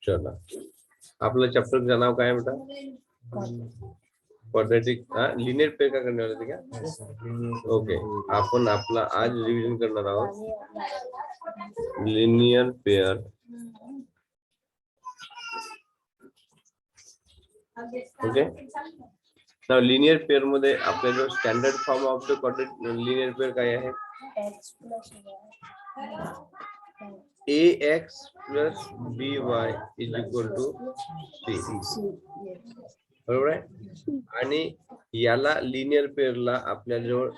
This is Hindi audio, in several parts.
चला, आपलं चॅप्टरचं नाव काय बेटा? क्वाड्रेटिक लिनियर पेयर का करने वाले थे क्या? ओके, आपण आपला आज रिविजन करणार आहोत लिनियर पेयर. ओके, नाव लिनियर पेयर मध्ये आपल्या जो standard form of the quadratic linear pair काय आहे? ax plus by is equal to c. बरोबर आहे. आणि याला लिनियर पेअरला आपल्या जवळ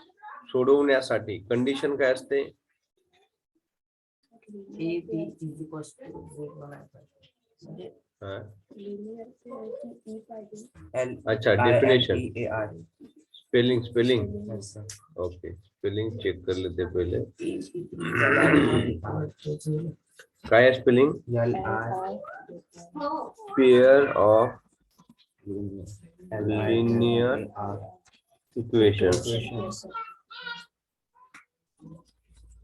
सोडवण्यासाठी कंडिशन काय असते? अच्छा, definition, spelling. Okay, spelling check कर लेते पहले. काय आहे spelling? Pair of linear equations.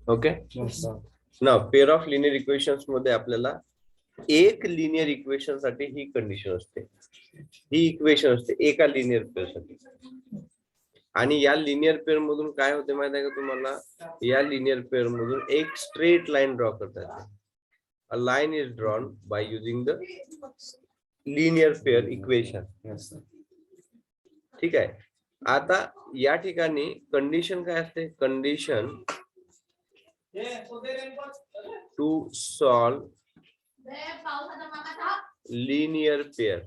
Okay, नाव पेयर ऑफ लिनियर इक्वेशन्स मध्ये आपल्याला एक लिनियर इक्वेशन साठी ही कंडिशन असते, ही इक्वेशन असते एका लिनियर पेयर साठी. आणि या लिनियर पेयर मधून काय होते माहिती आहे का तुम्हाला? या लिनियर पेयर मधून एक स्ट्रेट लाईन ड्रॉ करता येते. A line is drawn by using the linear pair equation. ठीक आहे. आता या ठिकाणी कंडिशन काय असते? Condition to solve linear pair.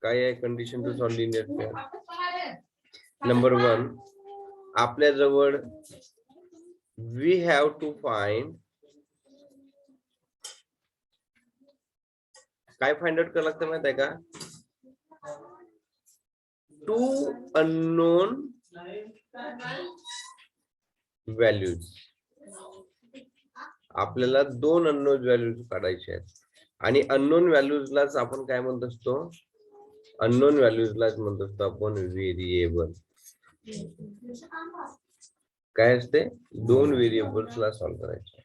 काय आहे condition to solve linear pair? Number 1, आपल्या जवळ वी हॅव टू फाइंड, काय फाइंड आउट करावं लागतं माहिती आहे का? 2 अननोन व्हॅल्यूज. आपल्याला 2 अननोन व्हॅल्यूज काढायचे आहेत. आणि अननोन व्हॅल्यूजलाच आपण काय म्हणत असतो? अननोन व्हॅल्यूजलाच म्हणत असतो आपण व्हेरिएबल. काय असते? 2 व्हेरिएबल्सला सॉल्व्ह करायचे.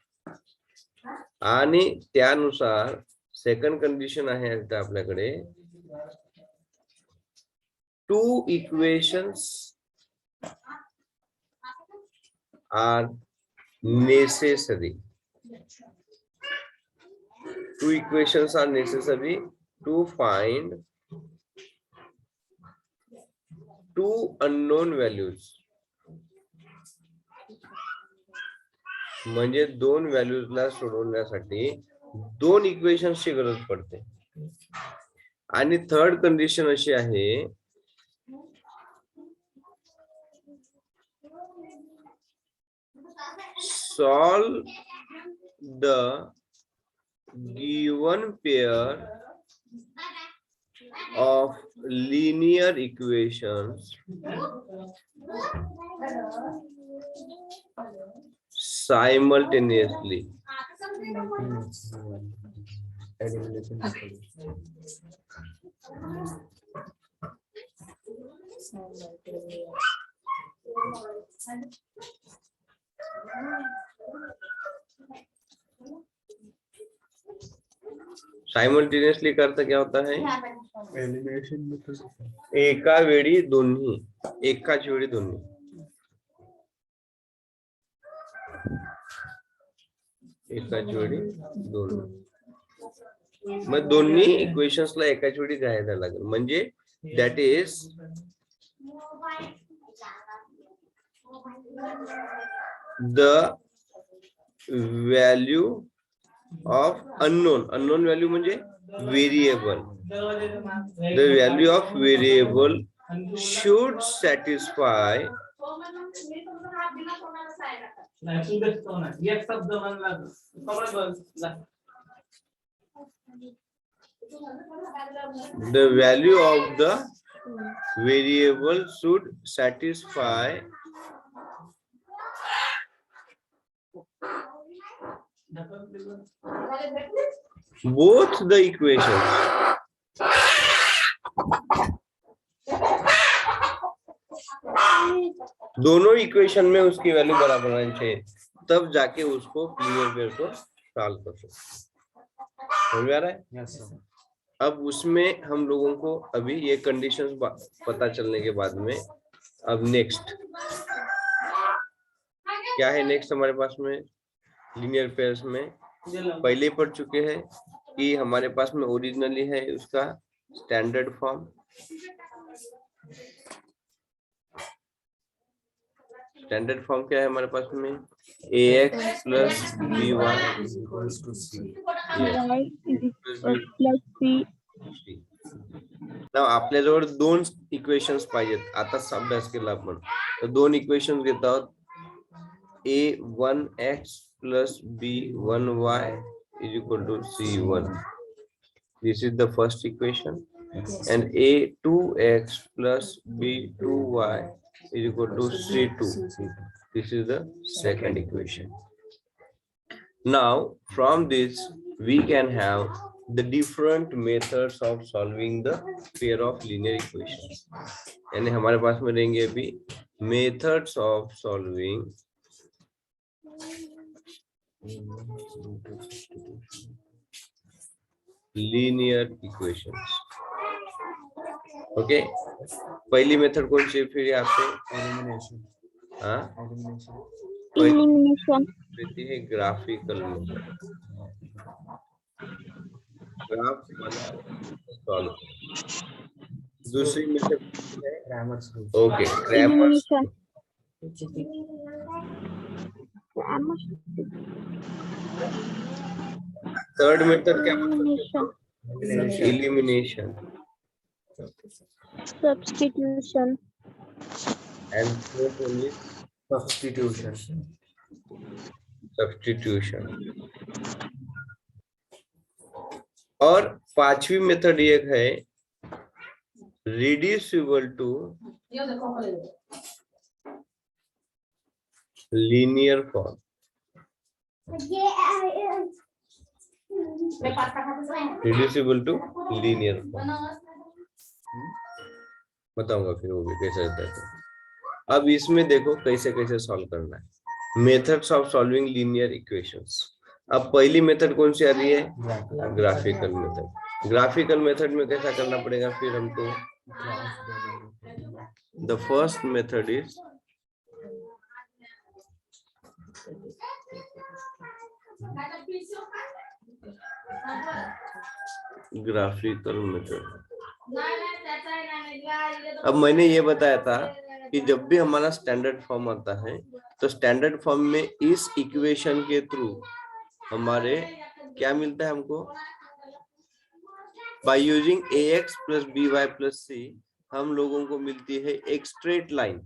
आणि त्यानुसार सेकंड कंडिशन आहे आपल्याकडे 2 equations are necessary. 2 equations are necessary to find 2 unknown values. म्हणजे 2 व्हॅल्यूजला सोडवण्यासाठी 2 इक्वेशन्सची गरज पडते. आणि थर्ड कंडिशन अशी आहे, solve the given pair of linear equations simultaneously. Simultaneously करता क्या होता है? एका वेळी दोन्ही, एकाच वेळी दोन्ही. एकाच वेळी दोन्ही, मग दोन्ही इक्वेशन्सला एकाच वेळी घ्यायला लागेल. म्हणजे that is the value of unknown value म्हणजे variable. The value of variable should satisfy the value of the variable should satisfy both the equations. दोनों इक्वेशन में उसकी वैल्यू बराबर होनी चाहिए, तब जाके उसको लीनियर पेयर को सॉल्व कर सकते। समझ में आ रहा है? Yes sir. अब उसमें हम लोगों को अभी ये कंडीशंस पता चलने के बाद में अब नेक्स्ट क्या है, नेक्स्ट हमारे पास में लीनियर पेयर्स में पहले पढ़ चुके हैं कि हमारे पास में ओरिजिनली है उसका स्टैंडर्ड फॉर्म। स्टैंडर्ड फॉर्म क्या है हमारे पास में, ax प्लस by नाव आपल्याजवळ दोन इक्वेशन्स पाहिजेत आता अभ्यास केला आपण, तर दोन इक्वेशन्स घेत आहोत, a1x plus b1y is equal to c1. This is the first equation. And a2x plus b2y is equal to c2. This is the second equation. Now from this we can have the different methods of solving the pair of linear equations. यानी हमारे पास में रहेंगे अभी methods of solving linear equations. Okay, पहली मेथड कौन सी है फिर यहाँ पे, एलिमिनेशन। हाँ, एलिमिनेशन है ग्राफिकल मेथड, ग्राफ सॉल्व। दूसरी मेथड है Cramer's rule. Okay, Cramer's. Third method क्या बोलते हैं, elimination, substitution and fourth one is substitution. Substitution. और पांचवी मेथड ये है reducible to linear form. Reducible to linear form बताऊंगा फिर वो भी कैसे रहता है। तो अब इसमें देखो कैसे कैसे सॉल्व करना है, methods of solving linear equations. अब पहली मेथड कौन सी आ रही है, ग्राफिकल मेथड। ग्राफिकल मेथड में कैसा करना पड़ेगा फिर हमको, the first method is graphical method. अब मैंने ये बताया था कि जब भी हमारा स्टैंडर्ड फॉर्म आता है तो स्टैंडर्ड फॉर्म में इस इक्वेशन के थ्रू हमारे क्या मिलता है हमको, by using ax plus by plus c हम लोगों को मिलती है एक स्ट्रेट लाइन।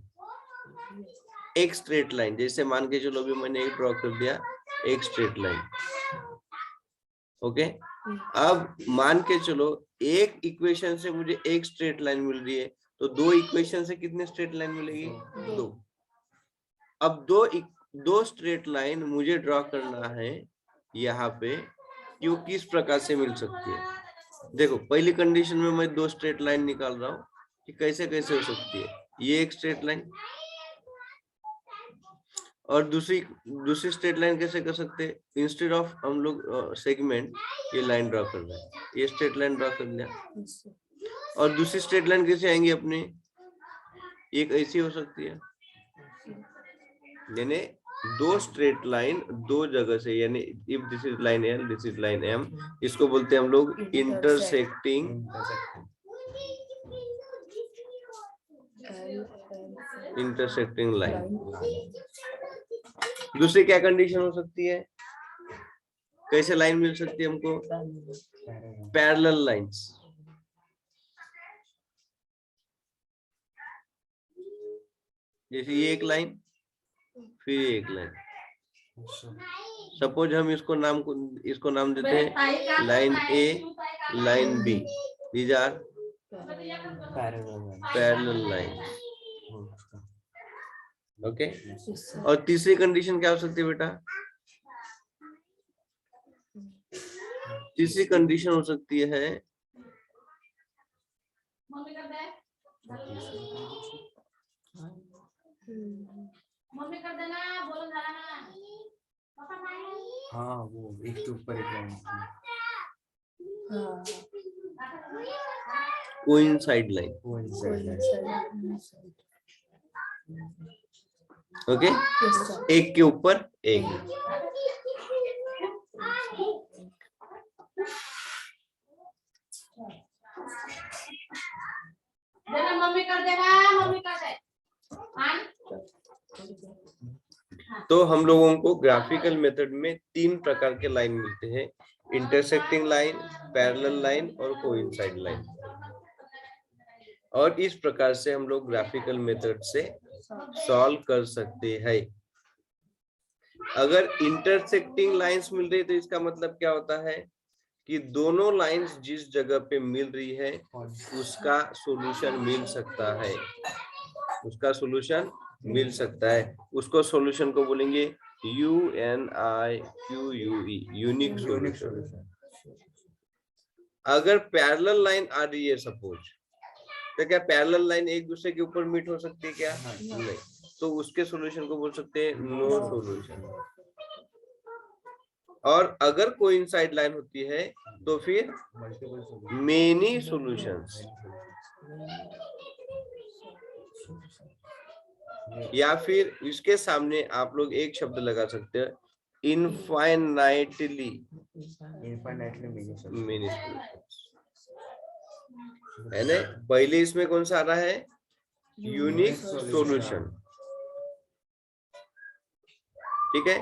एक स्ट्रेट लाइन जैसे मान के चलो भी मैंने एक ड्रॉ कर दिया, एक स्ट्रेट लाइन। ओके, अब मान के चलो एक इक्वेशन से मुझे एक स्ट्रेट लाइन मिल रही है, तो दो इक्वेशन से कितने स्ट्रेट लाइन मिलेगी, दो। अब दो स्ट्रेट लाइन मुझे ड्रॉ करना है यहाँ पे, क्यों किस प्रकार से मिल सकती है। देखो पहली कंडीशन में मैं दो स्ट्रेट लाइन निकाल रहा हूँ कि कैसे कैसे हो सकती है, ये एक स्ट्रेट लाइन और दूसरी स्ट्रेट लाइन कैसे कर सकते हैं, इंस्टेड ऑफ हम लोग सेगमेंट ये लाइन ड्रॉ कर रहे हैं, ये स्ट्रेट लाइन ड्रॉ कर लिया। और दूसरी स्ट्रेट लाइन कैसे आएंगी अपने, एक ऐसी हो सकती है, यानी दो स्ट्रेट लाइन दो जगह से, यानी if this is line L this is line M, इसको बोलते हैं हम लोग इंटरसेक्टिंग लाइन। दूसरी क्या कंडीशन हो सकती है, कैसे लाइन मिल सकती है हमको, पैरेलल लाइंस। जैसे ये एक लाइन फिर एक लाइन, सपोज हम इसको नाम देते हैं line A line B, these are parallel lines. Okay, और तीसरी कंडीशन क्या हो सकती है बेटा, तीसरी कंडीशन हो सकती है मम्मी कर देना, बोलो जरा ना। हाँ वो एक के ऊपर एक लाइन। Coincide line. ओके, एक के ऊपर एक। देना मम्मी कर देना, मम्मी कर दे। तो हम लोगों को ग्राफिकल मेथड में 3 प्रकार के लाइन मिलते हैं, इंटरसेक्टिंग लाइन, पैरेलल लाइन और कोइंसाइड लाइन। और इस प्रकार से हम लोग ग्राफिकल मेथड से सॉल्व कर सकते हैं। अगर इंटरसेक्टिंग लाइंस मिल रही है तो इसका मतलब क्या होता है कि दोनों लाइंस जिस जगह पे मिल रही है उसका सॉल्यूशन मिल सकता है, उसका सॉल्यूशन मिल सकता है। उसको सॉल्यूशन को बोलेंगे UNIQUE, यूनिक सॉल्यूशन। अगर पैरेलल लाइन आ रही है सपोज, तो क्या पैरेलल लाइन एक दूसरे के ऊपर मीट हो सकती है क्या? नहीं, तो उसके सॉल्यूशन को बोल सकते हैं नो सॉल्यूशन। और अगर कोइंसाइड लाइन होती है तो फिर मेनी सॉल्यूशंस, या फिर इसके सामने आप लोग एक शब्द लगा सकते हैं इनफाइनाइटली मेनी सॉल्यूशंस। है ना? पहले इसमें कौन सा आ रहा है? Unique solution. ठीक है,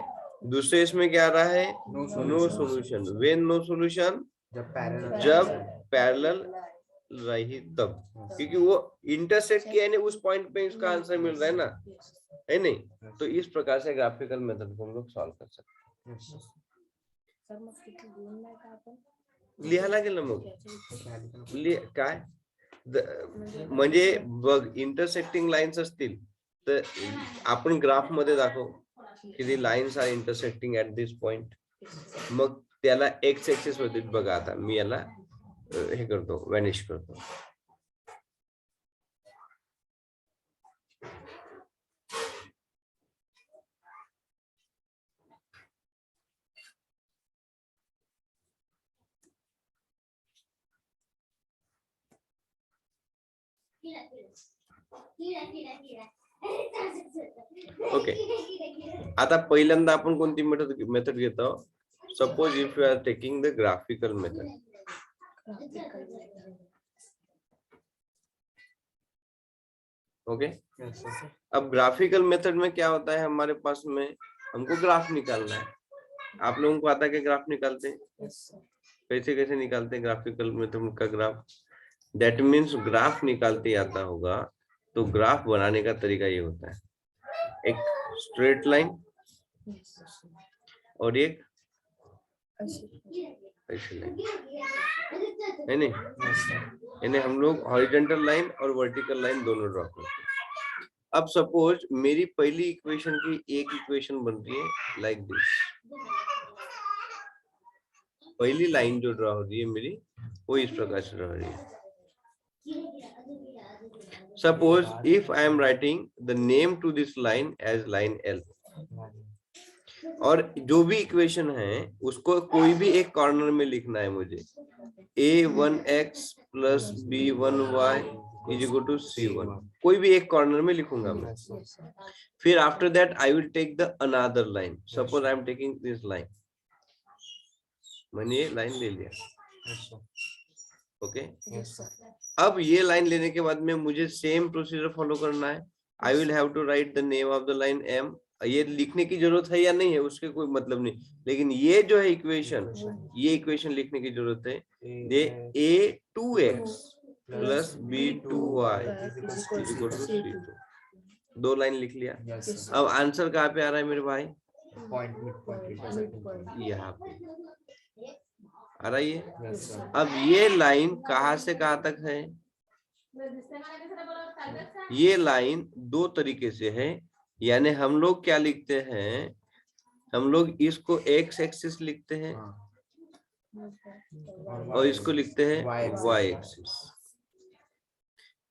दूसरे इसमें क्या आ रहा है? No solution. When no solution, जब पैरेलल रही तब, क्योंकि वो इंटरसेक्ट किया है उस पॉइंट पे इसका आंसर मिल रहा है ना, है नहीं? तो इस प्रकार से ग्राफिकल मेथड को हम लोग सॉल्व कर सकते हैं। लिहा लागेल ना मग काय म्हणजे बघ, इंटरसेक्टिंग लाईन्स असतील तर आपण ग्राफ मध्ये दाखव किती lines are intersecting at this point, मग त्याला एक्स एक्सिस वरती बघा. आता मी याला हे करतो, वॅनिश करतो. ओके, आता पहिल्यांदा आपण कोणती मेथड घेतो? Suppose if you are taking the graphical method. Okay, अब ग्राफिकल मेथड में क्या होता है, हमारे पास में हमको ग्राफ निकालना है. आप लोगों को आता है कि ग्राफ निकालते हैं? कैसे कैसे निकालते हैं ग्राफिकल मेथड का ग्राफ? दैट मीन्स ग्राफ निकालते आता होगा, तो ग्राफ बनाने का तरीका ये होता है, एक स्ट्रेट लाइन और एक ऐसी लाइन, है नहीं? यानी हम लोग हॉरिजॉन्टल लाइन और वर्टिकल लाइन दोनों ड्रॉ करते हैं. अब सपोज मेरी पहली इक्वेशन की एक इक्वेशन बन रही है लाइक दिस. पहली लाइन जो ड्रॉ हो रही है मेरी, वो इस प्रकार से ड्रॉ हो रही है. Suppose if I am writing the name to this line as line L, और जो भी इक्वेशन है उसको कोई भी एक कॉर्नर में लिखना है मुझे. A1x plus B1y is equal to C1. कोई भी एक कॉर्नर में लिखूंगा मैं. फिर after that I will take the another line. Suppose I am taking this line. मैंने ये लाइन ले लिया. ओके, अब ये लाइन लेने के बाद में मुझे सेम प्रोसीजर फॉलो करना है. I will have to write the name of the line M. ये लिखने की जरूरत है या नहीं है उसके कोई मतलब नहीं, लेकिन ये जो है इक्वेशन, ये इक्वेशन लिखने की जरूरत है. ये A2x plus B2y is equal to C2. 2 line लिख लिया. अब आंसर कहाँ पे आ रहा है मेरे भाई? यहाँ पे आ रही है. अब ये लाइन कहाँ से कहाँ तक है? ये लाइन 2 तरीके से है. यानी हम लोग क्या लिखते हैं, हम लोग इसको एक्स एक्सिस लिखते हैं और इसको लिखते हैं वाई एक्सिस.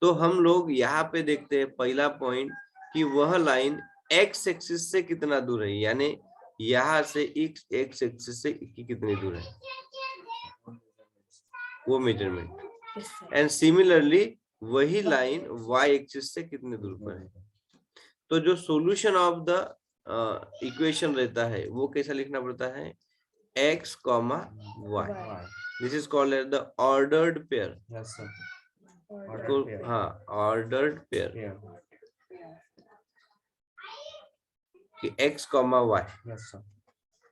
तो हम लोग यहाँ पे देखते हैं पहला पॉइंट कि वह लाइन एक्स एक्सिस से कितना दूर है, यानी यहाँ से एक्स एक्सिस से कितनी दूर है, वो मेजरमेंट। एंड सिमिलरली वही लाइन वाई एक्सिस से कितने दूर पर है। तो जो सॉल्यूशन ऑफ द इक्वेशन रहता है वो कैसा लिखना पड़ता है, x comma y, this is called as the ordered pair. Yes, sir. तो Ordered pair. हाँ, ऑर्डर्ड पेयर Pair. कि x comma y, Yes, sir.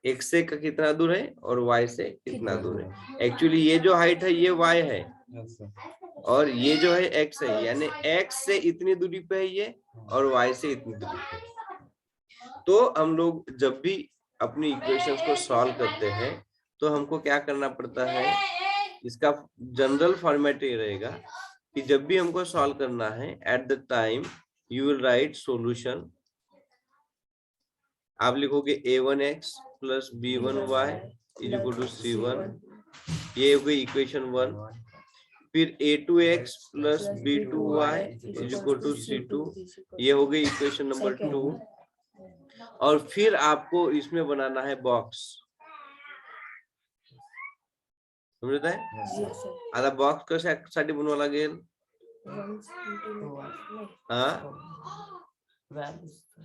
X से कितना दूर है और वाई से कितना दूर है। एक्चुअली ये जो हाइट है ये वाई है Yes, sir. और ये जो है एक्स है, यानी एक्स से इतनी दूरी पे है ये और वाई से इतनी दूरी पे है। तो हम लोग जब भी अपनी इक्वेशंस को सॉल्व करते हैं तो हमको क्या करना पड़ता है, इसका जनरल फॉर्मेट ये रहेगा कि जब भी हमको सॉल्व करना है, at the time you will write solution. आप लिखोगे a1x plus b1y is equal to c1, ये हो गई इक्वेशन 1। फिर a2x plus b2y is equal to c2, ये हो गई इक्वेशन नंबर 2। और फिर आपको इसमें बनाना है बॉक्स, समझता है। Yes, sir. आता बॉक्स कशासाठी बनवावं लागेल,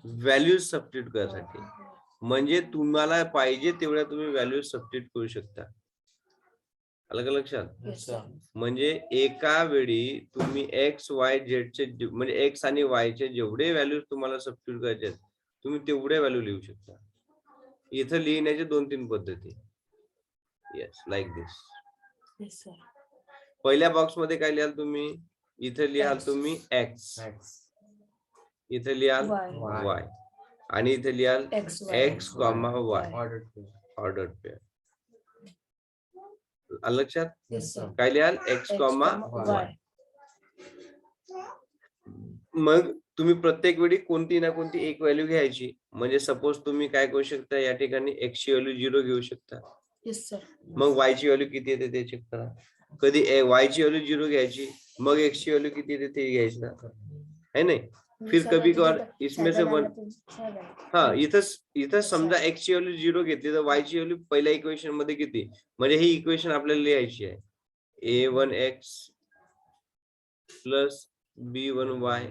व्हॅल्यूज सबस्टिट्यूट करायसाठी। म्हणजे तुम्हाला पाहिजे तेवढ्या तुम्ही व्हॅल्यूज सबस्टिट्यूट करू शकता, आलं का लक्षात। Yes, sir. म्हणजे एका वेळी तुम्ही एक्स वाय झेड चे म्हणजे एक्स आणि वाय चे जेवढे व्हॅल्यूज तुम्हाला सबस्टिट्यूट करायचे आहेत तुम्ही तेवढे व्हॅल्यू लिहू शकता। इथं लिहिण्याचे 2-3 पद्धती, yes like this. Yes, sir. पहिल्या बॉक्स मध्ये काय लिहाल तुम्ही, इथे लिहाल तुम्ही एक्स, X. इथे लिहाल Y. वाय आणि इथे लिहाल X, Y. एक्स कॉमा वाय, Ordered pair. Ordered pair. लक्षात Yes, sir. काय लिहाल, एक्स X, कॉमा Y. मग तुम्ही प्रत्येक वेळी कोणती ना कोणती एक व्हॅल्यू घ्यायची। म्हणजे सपोज तुम्ही काय करू शकता, या ठिकाणी एक्स ची व्हॅल्यू 0 घेऊ शकता, Yes, sir. मग वाय ची व्हॅल्यू किती येते ते चेक करा। कधी वाय ची व्हॅल्यू 0 घ्यायची, मग एक्स ची व्हॅल्यू किती येते ते घ्यायचं है नहीं। फिर कभी कभार इसमें से वन, हाँ इथं समजा एक्स ची व्हॅल्यू 0 घेतली तर वाय ची व्हॅल्यू पहिल्या इक्वेशन मध्ये किती, म्हणजे ही इक्वेशन आपल्याला लिहायची आहे, a1x plus b1y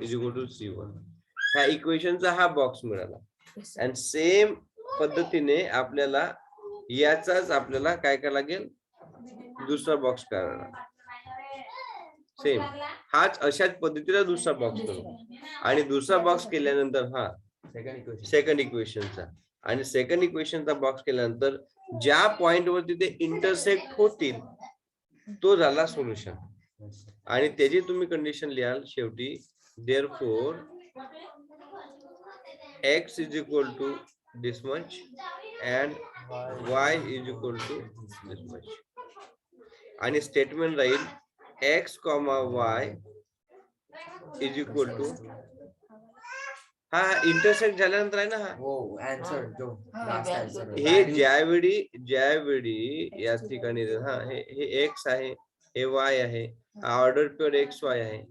is equal to c1। ह्या इक्वेशनचा हा बॉक्स मिळाला। Yes, sir. आणि सेम पद्धतीने आपल्याला याचाच आपल्याला काय करायला लागेल, दुसरा बॉक्स करायला सेम हाच अशाच पद्धतीला दुसरा बॉक्स करू। आणि दुसरा बॉक्स केल्यानंतर हा Second equation. सेकंड इक्वेशनचा, आणि सेकंड इक्वेशनचा बॉक्स केल्यानंतर ज्या पॉइंट वरती ते इंटरसेक्ट होतील तो झाला सोल्युशन। Yes, sir. आणि त्याची तुम्ही कंडिशन लिहाल शेवटी, therefore x is equal to this much and y is equal to this much, आणि statement Raheel x, y is equal to, हा इंटरसेक्ट झाल्यानंतर आहे ना हा, Oh, answer. जो last answer. हे ज्यावेळी या ठिकाणी हा हे x आहे, हे y आहे, ऑर्डर पेअर एक्स वाय आहे,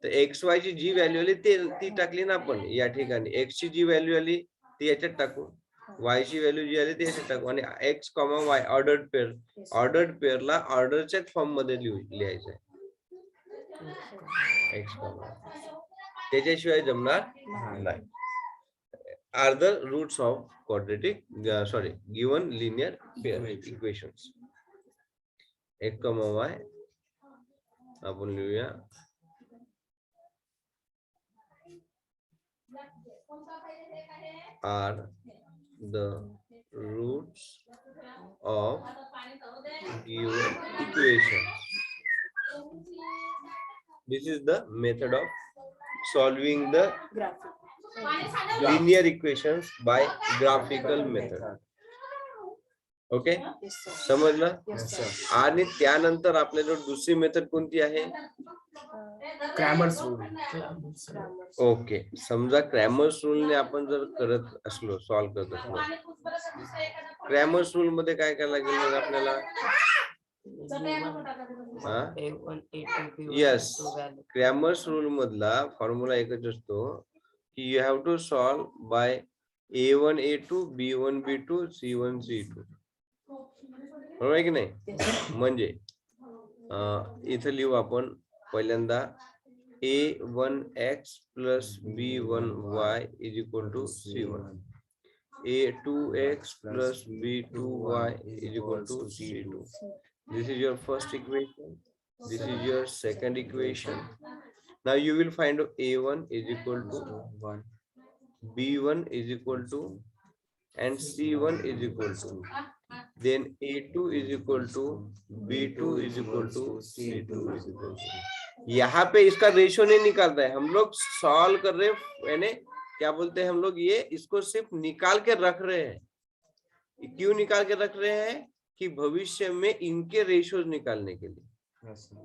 तर एक्स वाय ची जी व्हॅल्यू आली ती टाकली ना आपण या ठिकाणी, एक्स ची जी व्हॅल्यू आली ती याच्यात टाकू, वाय ची व्हॅल्यू जी आली ती याच्यात टाकू, आणि एक्स कॉमा वाय ऑर्डर्ड पेअरला ऑर्डरच्या फॉर्म मध्ये लिहायचं आहे, एक्स कॉमा, त्याच्याशिवाय जमणार नाही। Are the roots of quadratic sorry given linear pair equations. X comma y आपण लिहूया, are the roots of given equations. This is the method of solving the Graphic. linear equations by graphical method. Okay, Yes, sir. समजलं। Yes, Yes, sir. sir. आणि त्यानंतर आपल्याकडे दुसरी मेथड कोणती आहे, Cramer's rule. Grammar. ओके, समजा क्रॅमर्स रूलने आपण जर करत असलो, सॉल्व करत असलो, क्रॅमर्स रूल मध्ये काय करायला लागेल मग आपल्याला, A1, A2, B1, Yes. A2 value. Cramer's rule मधला फॉर्म्युला एकच असतो, you have to solve by A1 A2 B1 B2 C1 C2. बरोबर आहे की नाही? Yes, sir. म्हणजे इथं लिहू आपण पहिल्यांदा A1x plus B1y is equal to C1. A2x plus B2y is equal to C2. This is your first equation. This is your second equation. Now you will find A1 is equal to 1. B1 is equal to and C1 is equal to. Then A2 is equal to B2 is equal to C2 is equal to. यहाँ पे इसका रेशियो नहीं निकालता है, हम लोग सॉल्व कर रहे हैं, यानी क्या बोलते हैं हम लोग, ये इसको सिर्फ निकाल के रख रहे हैं। क्यों निकाल के रख रहे हैं? कि भविष्य में इनके रेशियो निकालने के लिए। Yes, sir.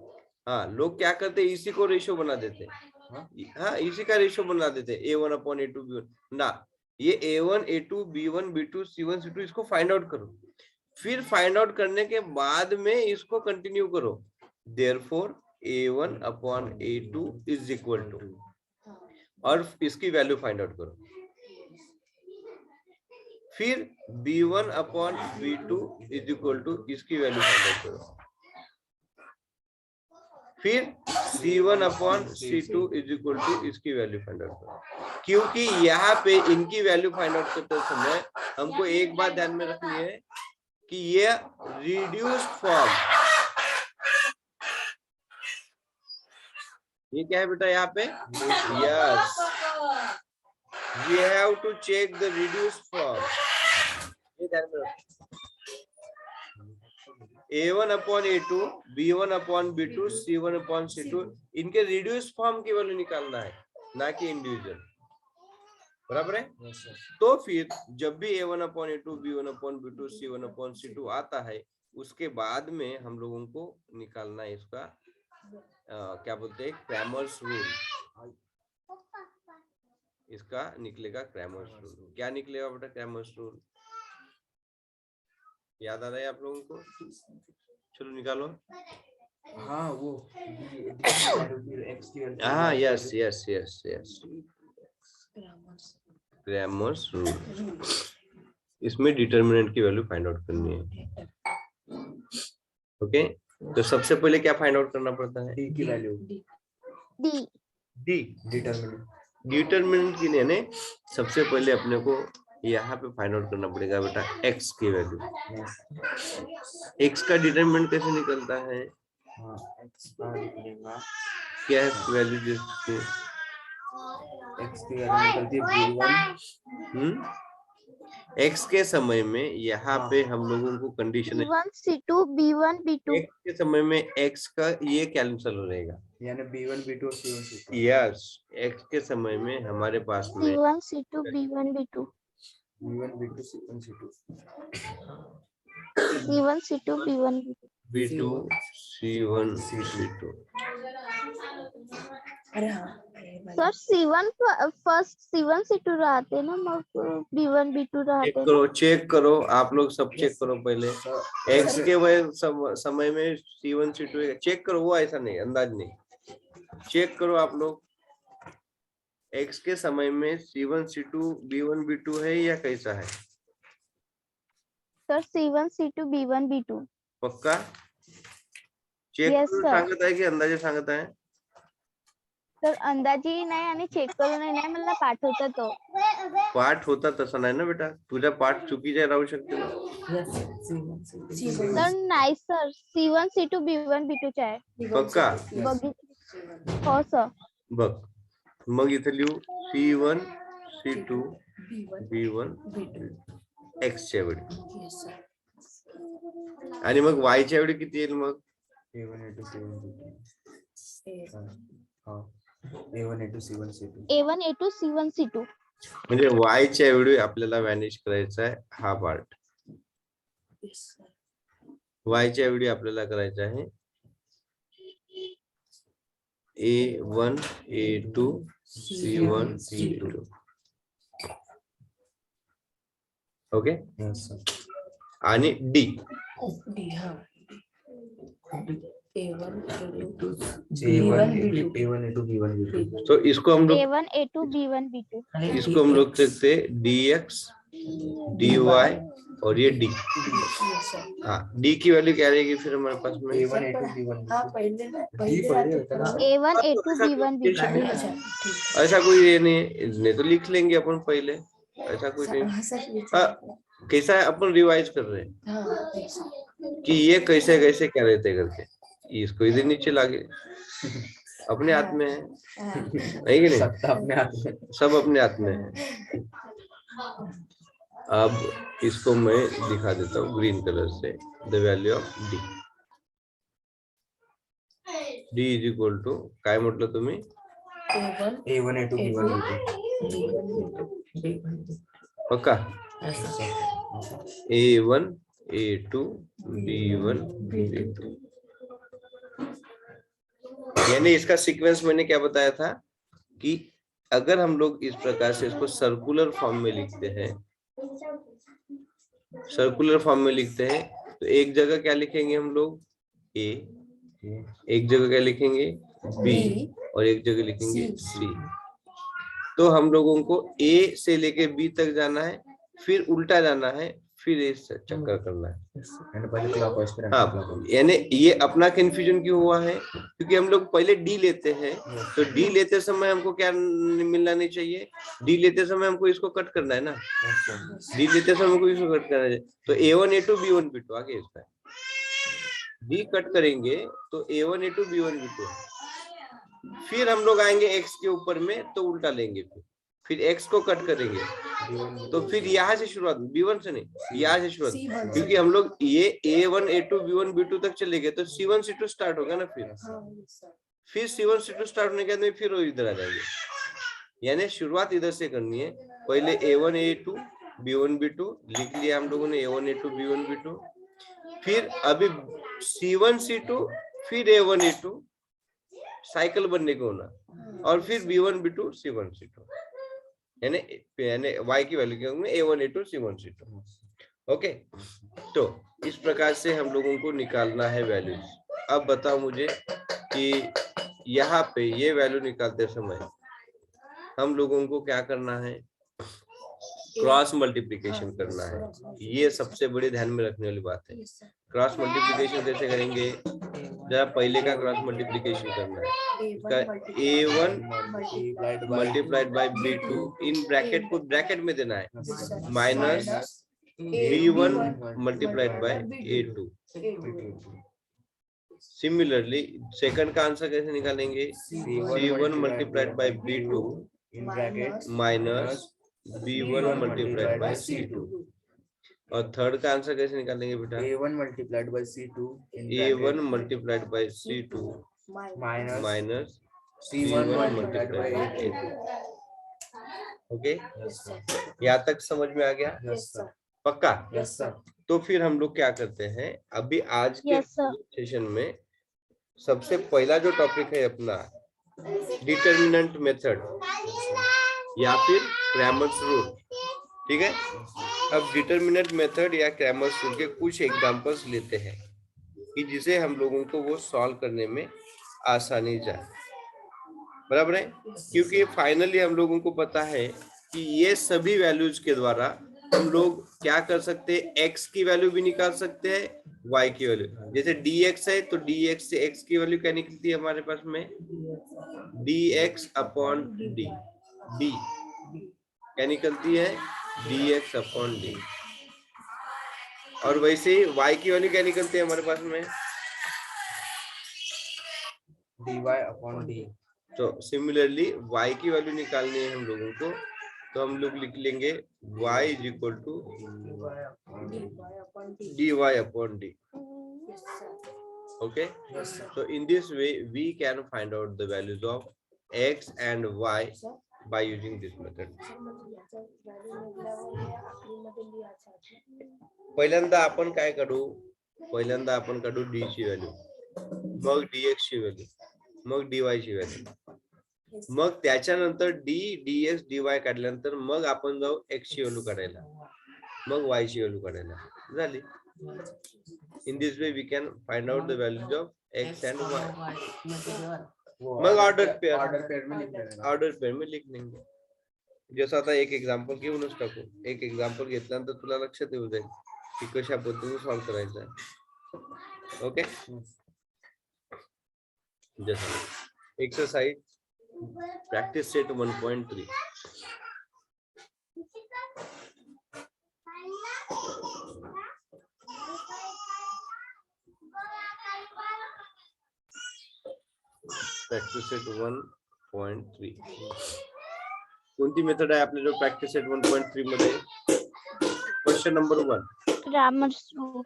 हाँ, लोग क्या करते हैं, इसी को रेशियो बना देते हैं। हाँ, इसी का रेशियो बना देते हैं A1 अपॉन A2 B1 ना। ये A1 A2 B1 B2 C1 C2 इसको फाइंड आउट करो, फिर फाइंड आउट करने के बाद में इसको कंटिन्यू करो। Therefore A1 upon A2 is equal to, और इसकी वैल्यू फाइंड आउट करो। फिर B1 upon B2 is equal to, इसकी वैल्यू फाइंड आउट करो। फिर C1 upon C2 is equal to, इसकी वैल्यू फाइंड आउट करो। क्योंकि यहाँ पे इनकी वैल्यू फाइंड आउट करते समय हमको एक बात ध्यान में रखनी है कि ये रिड्यूस्ड फॉर्म, ये क्या है बेटा यहाँ पे? Yes, we have to check the reduced form. ये ध्यान में रखो। A1 upon A2 B1 upon B2 C1 upon C2, इनके रिड्यूस्ड फॉर्म की वैल्यू निकालना है, ना कि इंडिविजुअल। बराबर है? Yes, sir. तो फिर जब भी A1 upon A2 B1 upon B2 C1 upon C2 आता है, उसके बाद में हम लोगों को निकालना है इसका क्या बोलते हैं, क्रैमर्स रूल। इसका निकलेगा क्रैमर्स रूल। क्या निकलेगा बेटा क्रैमर्स रूल? याद आ रहा है आप लोगों को? चलो निकालो। हाँ, वो हाँ, yes yes yes yes, Grammars. Cramer's rule. इसमें डिटर्मिनेंट की वैल्यू फाइंड आउट करनी है। ओके, तो सबसे पहले क्या फाइंड आउट करना पड़ता है? D की वैल्यू, डी डिटरमिनेंट। डिटर्मिनेंट की यानी सबसे पहले अपने को यहाँ पे फाइंड आउट करना पड़ेगा बेटा x की वैल्यू। x का डिटर्मिनेंट कैसे निकलता है? हाँ, x का निकलेगा, क्या है वैल्यू जिसकी x की वैल्यू निकलती है B1। x के समय में यहाँ पे हम लोगों को कंडीशन है C1 C2 B1 B2 x के समय में x का ये कैंसिल हो रहेगा। यानी B1 B2 और C1 C2। यस, x के समय में हमारे पास में C1 C2 B1 B2 B1 B2 C1 C2 C1 C2 B1 B2 B2 C1 C2। अरे हाँ, sir C1 first C1 C2 रहते ना, मग B1 B2 रहते। चेक करो आप लोग, सब चेक करो पहले। x के समय में C1 C2 चेक करो, वो ऐसा नहीं, अंदाज नहीं, चेक करो आप लोग। x के समय में C1 C2 B1 B2 है या कैसा है? Sir C1 C2 B1 B2 पक्का चेक Yes, करून sir. सांगत आहे की अंदाजे सांगत आहे? सर अंदाजी नाही आणि चेक करून नाही, मला पाठवता तो पाठ होता तसा नाही ना बेटा, तुझा पाठ चुकीचा राहू शकते ना। सर नाही sir C1 C2 B1 B2 चा आहे। पक्का बघितलं हो सर। बघ, मग इथे लिहू C1 C2 B1 x च्या वेळी, Yes, sir. आणि मग y च्या वेळी किती येईल? मग A1 A2 C1 C2। Yes. हाँ, A1 A2 C1 C2। A1 A2 C1 C2 म्हणजे y च्या वेळी आपल्याला मॅनेज करायचा आहे हा पार्ट, Yes, sir. y च्या वेळी आपल्याला करायचा आहे A1 A2 C1 C2। Okay, Yes, sir. आणि D D, हाँ. A1 A2 A1 B1 A1 A2 B1 B2 तो इसको हम लोग A1 A2 B1 B2 इसको हम लोग लिखते हैं dx dy और ये d। Yes, sir. हाँ, d की वैल्यू क्या रहेगी फिर हमारे पास में? A1 A2 B1 हाँ B2 पहले ना D पहले पहले आते होता है ना? थे। A1 A2 B1 B2 अच्छा, अच्छा ठीक है ऐसा कोई ये नहीं है, नहीं तो लिख लेंगे अपन पहले, ऐसा कुछ नहीं। हाँ सर ये हाँ, चीज़- कैसा है, अपन रिवाइज कर रहे हैं हाँ ऐसा। कि ये कैसे कैसे क्या रहते करके, इसको इधर नीचे लागे, अपने हाथ में है, हाँ नहीं कि नहीं? सब अपने हाथ में। सब अपने हाथ में है। अब इसको मैं दिखा देता हूँ ग्रीन कलर से, the value of D. D is equal to काय म्हटलं तुम्ही? A1 A1 A2 B1 B2 पक्का? ऐसा A1 A2 B1 B2, यानी इसका सीक्वेंस मैंने क्या बताया था कि अगर हम लोग इस प्रकार से इसको सर्कुलर फॉर्म में लिखते हैं, सर्कुलर फॉर्म में लिखते हैं, तो एक जगह क्या लिखेंगे हम लोग? A, एक जगह क्या लिखेंगे? B, और एक जगह लिखेंगे C। तो हम लोगों को A से लेके B तक जाना है, फिर उल्टा जाना है, फिर इस चक्कर करना है। एंड पहले क्लॉकवाइज फिर हाँ, एंटी यानी ये अपना कंफ्यूजन क्यों हुआ है? क्योंकि हम लोग पहले डी लेते हैं, तो डी लेते समय हमको क्या मिलना नहीं चाहिए? डी लेते समय हमको इसको कट करना है ना, डी लेते समय हमको इसको कट करना है। तो A1 A2 B1 B2 आगे इसका डी कट करेंगे तो A1 A2 B1 B2, फिर हम लोग आएंगे x के ऊपर में तो उल्टा लेंगे, फिर x को कट करेंगे, तो फिर यहाँ से शुरुआत, B1 से नहीं, यहाँ से शुरुआत, क्योंकि हम लोग ये A1 A2 B1 B2 तक चले गए, तो C1 C2 स्टार्ट होगा ना, फिर C1 C2 स्टार्ट होने के बाद फिर वो इधर आ जाएंगे, यानी शुरुआत इधर से करनी है। पहले A1 A2 B1 B2 लिख लिया हम लोगों ने, A1 A2 B1 B2, फिर अभी C1 C2 फिर A1 A2, साइकिल बनने को ना, और फिर B1 B2 C1 C2, यानी y की वैल्यू क्या होंगे? A1 A2 C1 C2। Okay, तो इस प्रकार से हम लोगों को निकालना है वैल्यूज। अब बताओ मुझे कि यहाँ पे ये वैल्यू निकालते समय हम लोगों को क्या करना है? क्रॉस मल्टीप्लिकेशन करना है। ये सबसे बड़ी ध्यान में रखने वाली बात है। क्रॉस मल्टीप्लिकेशन कैसे करेंगे? जरा पहले का क्रॉस मल्टीप्लिकेशन करना है, इसका A1 multiplied by B2 in bracket को ब्रैकेट में देना है, minus B1 multiplied by A2। Similarly second का आंसर कैसे निकालेंगे? C1 multiplied by B2 in bracket minus B1 multiplied by C2। और थर्ड का आंसर कैसे निकालेंगे बेटा? A1 multiplied by C2 A1 multiplied by C2 minus C1 C1 multiplied by multiplied A2। A2। Okay, यहाँ तक समझ में आ गया? यस सर, पक्का? Yes sir. तो फिर हम लोग क्या करते हैं, अभी आज के Yes, sir. सेशन में सबसे पहला जो टॉपिक है अपना डिटर्मिनेंट मेथड या फिर क्रैमर्स रूल, ठीक है? अब डिटर्मिनेंट मेथड या क्रैमर्स रूल के कुछ एग्जांपल्स लेते हैं कि जिसे हम लोगों को वो सॉल्व करने में आसानी जाए, बराबर है? क्योंकि फाइनली हम लोगों को पता है कि ये सभी वैल्यूज के द्वारा हम लोग क्या कर सकते हैं? x की वैल्यू भी निकाल सकते हैं, y की वैल्यू। जैसे dx है तो dx से x की वैल्यू क्या निकलती है हमारे पास में? dx अपॉन d, d क्या निकलती है? dx upon d। और वैसे ही y की वैल्यू क्या निकलती है हमारे पास में? dy upon d। तो सिमिलरली y की वैल्यू निकालनी है हम लोगों को, तो हम लोग लिख लेंगे y is equal to dy upon d। Okay, so in this way we can find out the values of x and y by using this method. पहिल्यांदा आपण काय काढू? पहिल्यांदा आपण काढू d ची व्हॅल्यू, मग dx ची व्हॅल्यू, मग dy ची व्हॅल्यू, मग त्याच्यानंतर d dx dy काढल्यानंतर मग आपण जाऊ x ची व्हॅल्यू काढायला, मग y ची व्हॅल्यू काढायला, झाली. In this way we can find out the values of x and y, वो मग ordered pair. ऑर्डर पेयर में लिख देना. ऑर्डर पेअर में लिख देंगे. जसं आता एक एक्झाम्पल घेऊनच टाकू. एक एक्झाम्पल घेतल्यानंतर तुला लक्षात येऊ जाईल की कशा पद्धतीने सॉल्व्ह करायचं आहे. ओके, जसं exercise practice set 1.3. Practice set 1.3. कोणती मेथड आहे आपल्या जो प्रॅक्टिस सेट 1.3 मध्ये? Question number 1. Grammars rule.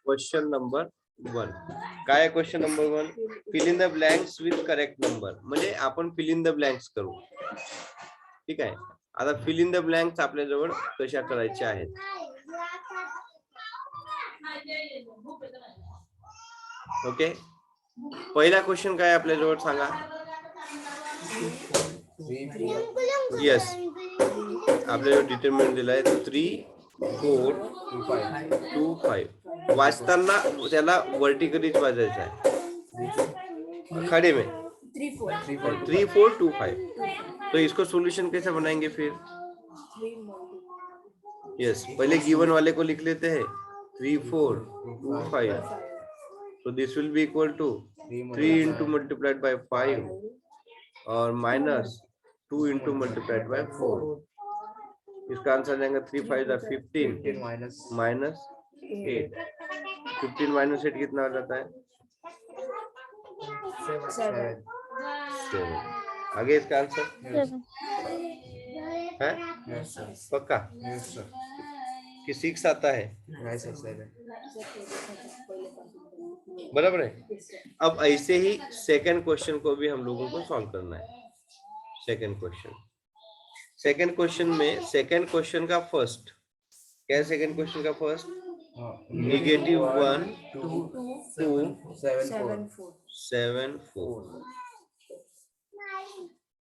Question number 1 काय आहे? Question number 1, fill in the blanks with correct number. म्हणजे आपण फिल इन द ब्लँक्स करू. ठीक आहे. आता फिल इन द ब्लँक्स आपल्याजवळ कशा करायच्या आहेत? ओके, पहिला क्वेश्चन काय आपल्याजवळ सांगा? येस, आपल्याजवळ डिटरमिनंट दिलाय 3, 4, 2, 5. वाचताना त्याला वर्टिकलीच वाचायचं आहे. खड़े में 3, 4, 2, 5. तो इसको सॉल्यूशन कैसे बनाएंगे फिर? यस, पहले गिवन वाले को लिख लेते हैं 3, 4, 2, 5. So this will be equal to 3 into multiplied by 5 और minus 2 into multiplied by 4. इसका आंसर जाएगा 3, 5 are 15 minus 8. 15 minus 8 कितना हो जाता है? 7. आगे इसका आंसर है पक्का कि 6 आता है? बराबर है. अब ऐसे ही सेकंड क्वेश्चन को भी हम लोगों को सॉल्व करना है. सेकंड क्वेश्चन में सेकंड क्वेश्चन का फर्स्ट क्या है? सेकंड क्वेश्चन का फर्स्ट -1, 2, 7, 4.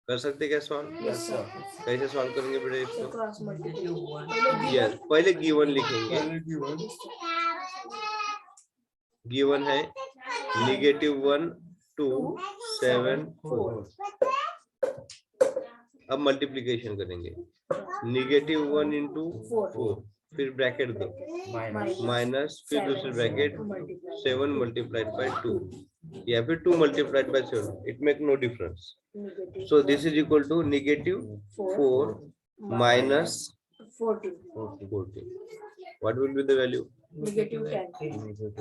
कर सकते क्या सॉल्व? कैसे सॉल्व करेंगे बेटा इसको? यस, पहले गिवन लिखेंगे. गिवन है -1, 2, 7, 4. अब मल्टीप्लीकेशन करेंगे. -1 into 4, फिर ब्रैकेट दो, माइनस, फिर दूसरी ब्रैकेट 7 multiplied by 2 या फिर 2 multiplied by 7. It make no difference. So this is equal to -4 minus 14. What will be the value?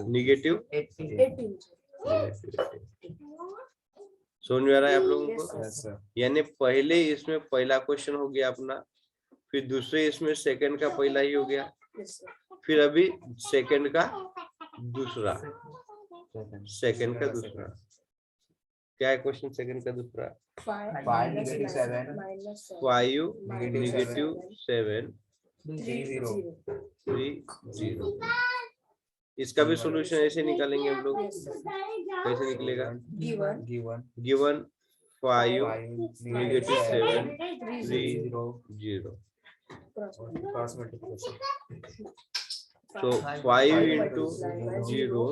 Negative 18. समझ में आ रहा है आप लोगों को? यानी पहले इसमें पहला क्वेश्चन हो गया अपना, फिर दूसरे इसमें सेकंड का पहला ही हो गया, फिर अभी सेकंड का दूसरा. क्या है क्वेश्चन सेकंड का दूसरा? 5 -7 3 0. इसका भी सॉल्यूशन ऐसे निकालेंगे हम लोग. कैसे निकलेगा? Given 5 -7 3 0. So 5 into 0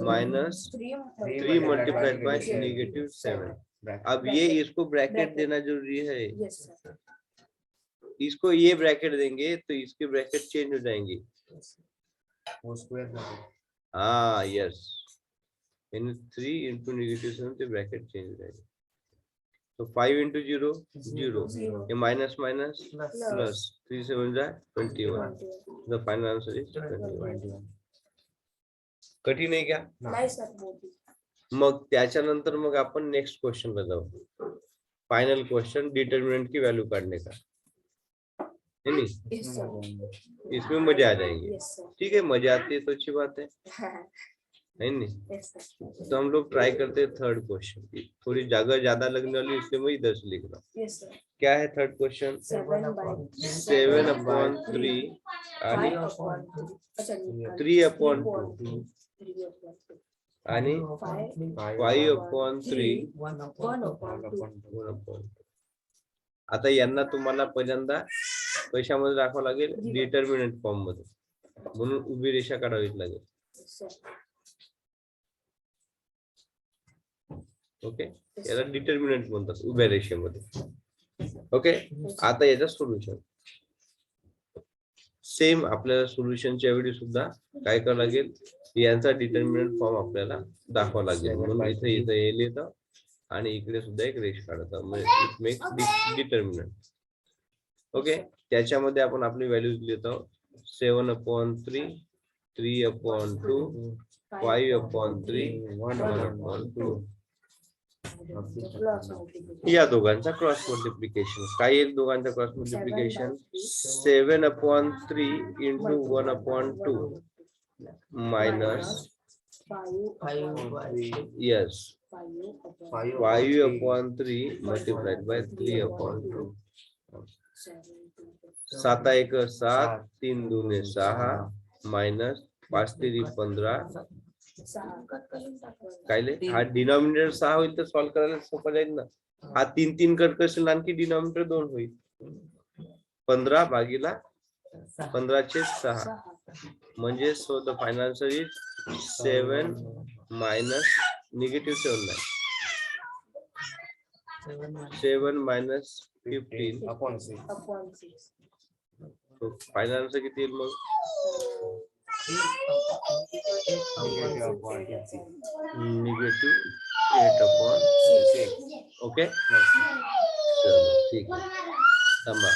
minus 3 multiplied by -7. अब ये इसको ब्रैकेट देना जरूरी है. इसको ये ब्रैकेट देंगे तो इसके ब्रैकेट चेंज हो जाएंगे. हाँ यस, 3 into -7 तो ब्रैकेट चेंज हो जाएगा. तो 5 into 0 0, ये माइनस माइनस प्लस 3 7 जा 21. The final answer is 21. कठीण आहे क्या? मग त्याच्यानंतर मग आपण नेक्स्ट क्वेश्चनला जाऊ. फायनल क्वेश्चन डिटर्मिनेंट की वैल्यू काढने का है नहीं? इसमें मजा आ जाएंगे. ठीक है, मजा आती है तो अच्छी बात है नहीं? तो हम लोग ट्राई करते हैं थर्ड क्वेश्चन की. थोड़ी जगह ज्यादा लगने वाली इसलिए मैं इधर से लिख रहा हूँ. क्या है थर्ड क्वेश्चन? 7/3 आणि 3/2 आणि 5/3 1/2. आता यांना तुम्हाला पहिल्यांदा कशामध्ये दाखवावं लागेल? डिटर्मिनंट फॉर्म मध्ये. म्हणून उभी रेषा काढावी लागेल. ओके, याला डिटर्मिनंट म्हणतात उभ्या रेषेमध्ये. ओके, आता याचं सोल्युशन सेम. आपल्याला सोल्युशनच्या वेळी सुद्धा काय करावं लागेल, यांचा डिटर्मिनंट फॉर्म आपल्याला दाखवावा लागेल. म्हणून इथे इथं एल येतं आणि इकडे सुद्धा एक रेष काढतात, म्हणजे इट मेक्स डिटर्मिनंट. ओके, त्याच्यामध्ये आपण आपली व्हॅल्यूज लिहितो 7/3, 3/2, 5/3, 1/2. या दोघांचा क्रॉस मल्टिप्लिकेशन काय येईल? दोघांचा cross multiplication 7/3 into 1/2 minus yes 5/3 multiplied by 3/2. 7 × 1 = 7, 3 × 2 = 6 minus 5 × 3 = 15. काय हा डिनॉमिनेटर 6 होईल तर सॉल्व्ह करायला सोपं जाईल ना. हा 3 कट करशील आणखी डिनॉमिनेटर 2 होईल. 15 भागीला 15/6 म्हणजे so the final answer is 7 minus -7 नाही 7 minus 15. फायनल आन्सर किती येईल मग? -8/6. ओके, चलो ठीक आहे, थांबा.